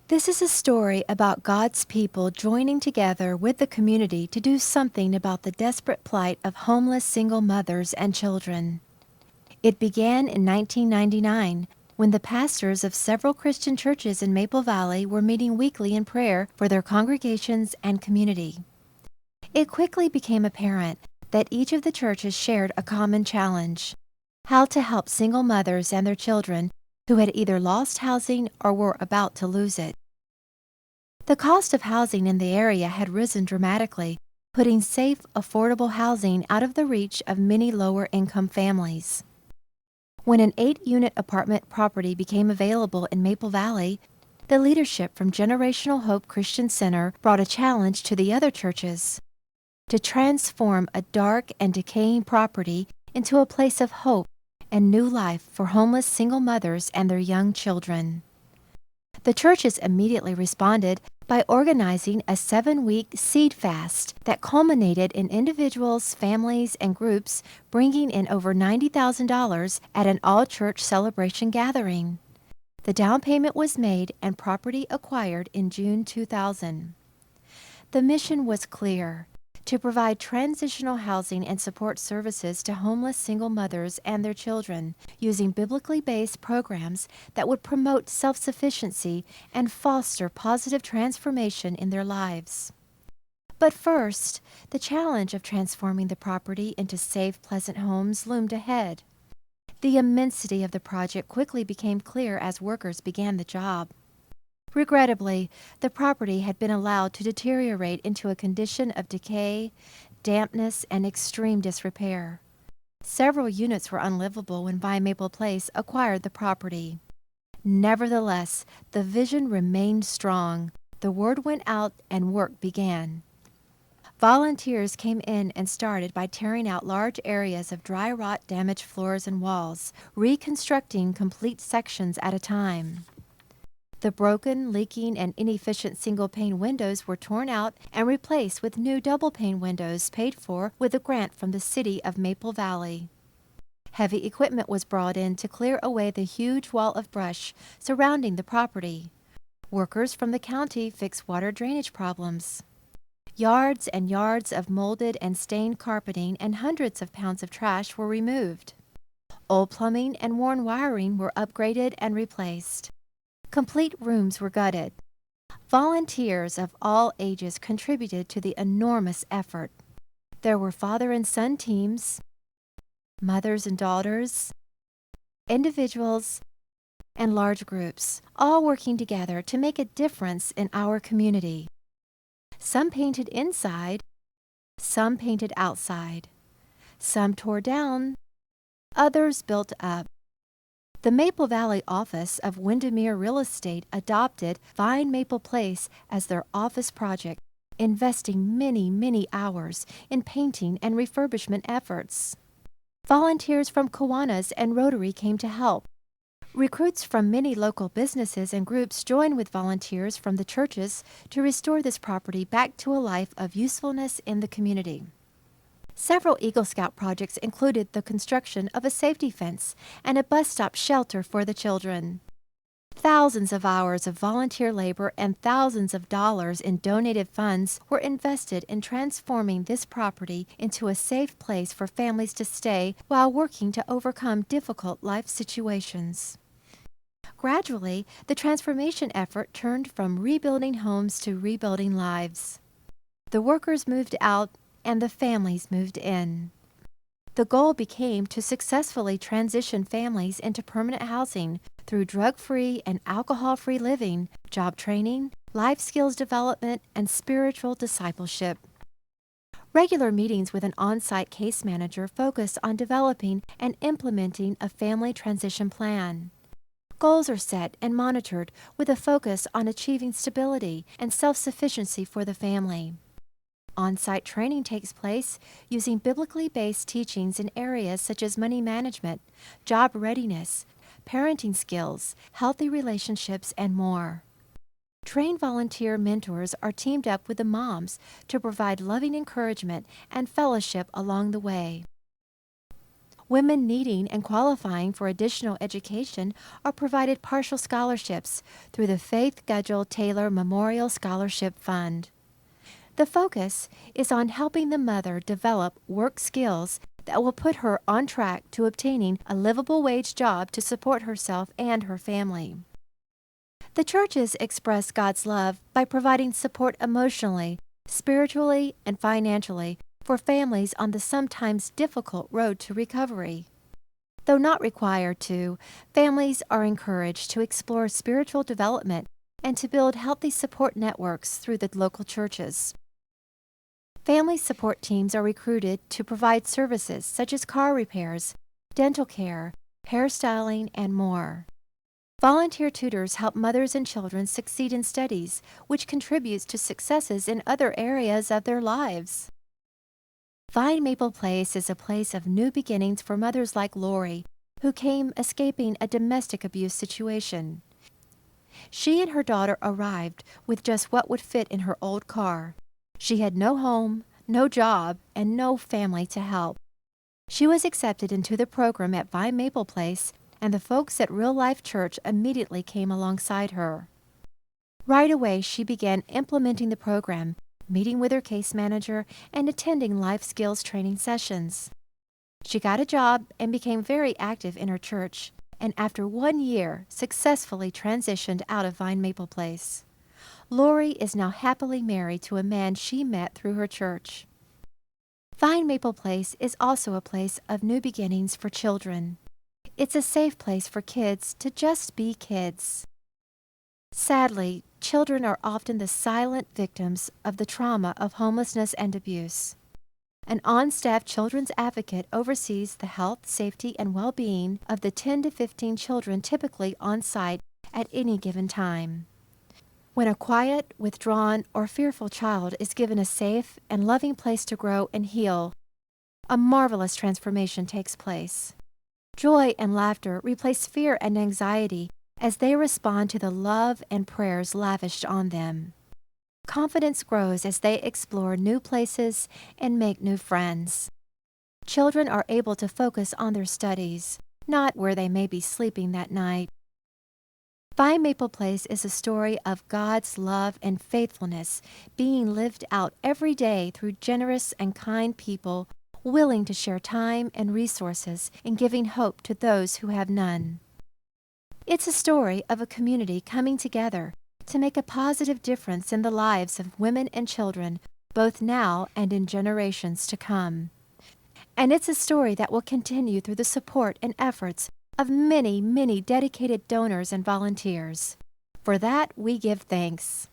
This is a story about God's people joining together with the community to do something about the desperate plight of homeless single mothers and children. It began in 1999 when the pastors of several Christian churches in Maple Valley were meeting weekly in prayer for their congregations and community. It quickly became apparent that each of the churches shared a common challenge: how to help single mothers and their children who had either lost housing or were about to lose it. The cost of housing in the area had risen dramatically, putting safe, affordable housing out of the reach of many lower-income families. When an 8-unit apartment property became available in Maple Valley, the leadership from Generational Hope Christian Center brought a challenge to the other churches: to transform a dark and decaying property into a place of hope and new life for homeless single mothers and their young children. The churches immediately responded by organizing a 7-week seed fast that culminated in individuals, families, and groups bringing in over $90,000 at an all-church celebration gathering. The down payment was made and property acquired in June 2000. The mission was clear: to provide transitional housing and support services to homeless single mothers and their children, using biblically based programs that would promote self-sufficiency and foster positive transformation in their lives. But first, the challenge of transforming the property into safe, pleasant homes loomed ahead. The immensity of the project quickly became clear as workers began the job. Regrettably, the property had been allowed to deteriorate into a condition of decay, dampness, and extreme disrepair. Several units were unlivable when By Maple Place acquired the property. Nevertheless, the vision remained strong. The word went out and work began. Volunteers came in and started by tearing out large areas of dry rot damaged floors and walls, reconstructing complete sections at a time. The broken, leaking, and inefficient single-pane windows were torn out and replaced with new double-pane windows paid for with a grant from the city of Maple Valley. Heavy equipment was brought in to clear away the huge wall of brush surrounding the property. Workers from the county fixed water drainage problems. Yards and yards of molded and stained carpeting and hundreds of pounds of trash were removed. Old plumbing and worn wiring were upgraded and replaced. Complete rooms were gutted. Volunteers of all ages contributed to the enormous effort. There were father and son teams, mothers and daughters, individuals, and large groups, all working together to make a difference in our community. Some painted inside, some painted outside. Some tore down, others built up. The Maple Valley office of Windermere Real Estate adopted Vine Maple Place as their office project, investing many, many hours in painting and refurbishment efforts. Volunteers from Kiwanis and Rotary came to help. Recruits from many local businesses and groups joined with volunteers from the churches to restore this property back to a life of usefulness in the community. Several Eagle Scout projects included the construction of a safety fence and a bus stop shelter for the children. Thousands of hours of volunteer labor and thousands of dollars in donated funds were invested in transforming this property into a safe place for families to stay while working to overcome difficult life situations. Gradually, the transformation effort turned from rebuilding homes to rebuilding lives. The workers moved out and the families moved in. The goal became to successfully transition families into permanent housing through drug-free and alcohol-free living, job training, life skills development, and spiritual discipleship. Regular meetings with an on-site case manager focus on developing and implementing a family transition plan. Goals are set and monitored with a focus on achieving stability and self-sufficiency for the family. On-site training takes place using biblically based teachings in areas such as money management, job readiness, parenting skills, healthy relationships, and more. Trained volunteer mentors are teamed up with the moms to provide loving encouragement and fellowship along the way. Women needing and qualifying for additional education are provided partial scholarships through the Faith Gudgell Taylor Memorial Scholarship Fund. The focus is on helping the mother develop work skills that will put her on track to obtaining a livable wage job to support herself and her family. The churches express God's love by providing support emotionally, spiritually, and financially for families on the sometimes difficult road to recovery. Though not required to, families are encouraged to explore spiritual development and to build healthy support networks through the local churches. Family support teams are recruited to provide services such as car repairs, dental care, hairstyling, and more. Volunteer tutors help mothers and children succeed in studies, which contributes to successes in other areas of their lives. Vine Maple Place is a place of new beginnings for mothers like Lori, who came escaping a domestic abuse situation. She and her daughter arrived with just what would fit in her old car. She had no home, no job, and no family to help. She was accepted into the program at Vine Maple Place, and the folks at Real Life Church immediately came alongside her. Right away, she began implementing the program, meeting with her case manager, and attending life skills training sessions. She got a job and became very active in her church, and after 1 year, successfully transitioned out of Vine Maple Place. Lori is now happily married to a man she met through her church. Vine Maple Place is also a place of new beginnings for children. It's a safe place for kids to just be kids. Sadly, children are often the silent victims of the trauma of homelessness and abuse. An on-staff children's advocate oversees the health, safety, and well-being of the 10 to 15 children typically on site at any given time. When a quiet, withdrawn, or fearful child is given a safe and loving place to grow and heal, a marvelous transformation takes place. Joy and laughter replace fear and anxiety as they respond to the love and prayers lavished on them. Confidence grows as they explore new places and make new friends. Children are able to focus on their studies, not where they may be sleeping that night. Vine Maple Place is a story of God's love and faithfulness being lived out every day through generous and kind people willing to share time and resources in giving hope to those who have none. It's a story of a community coming together to make a positive difference in the lives of women and children, both now and in generations to come. And it's a story that will continue through the support and efforts of many, many dedicated donors and volunteers. For that, we give thanks.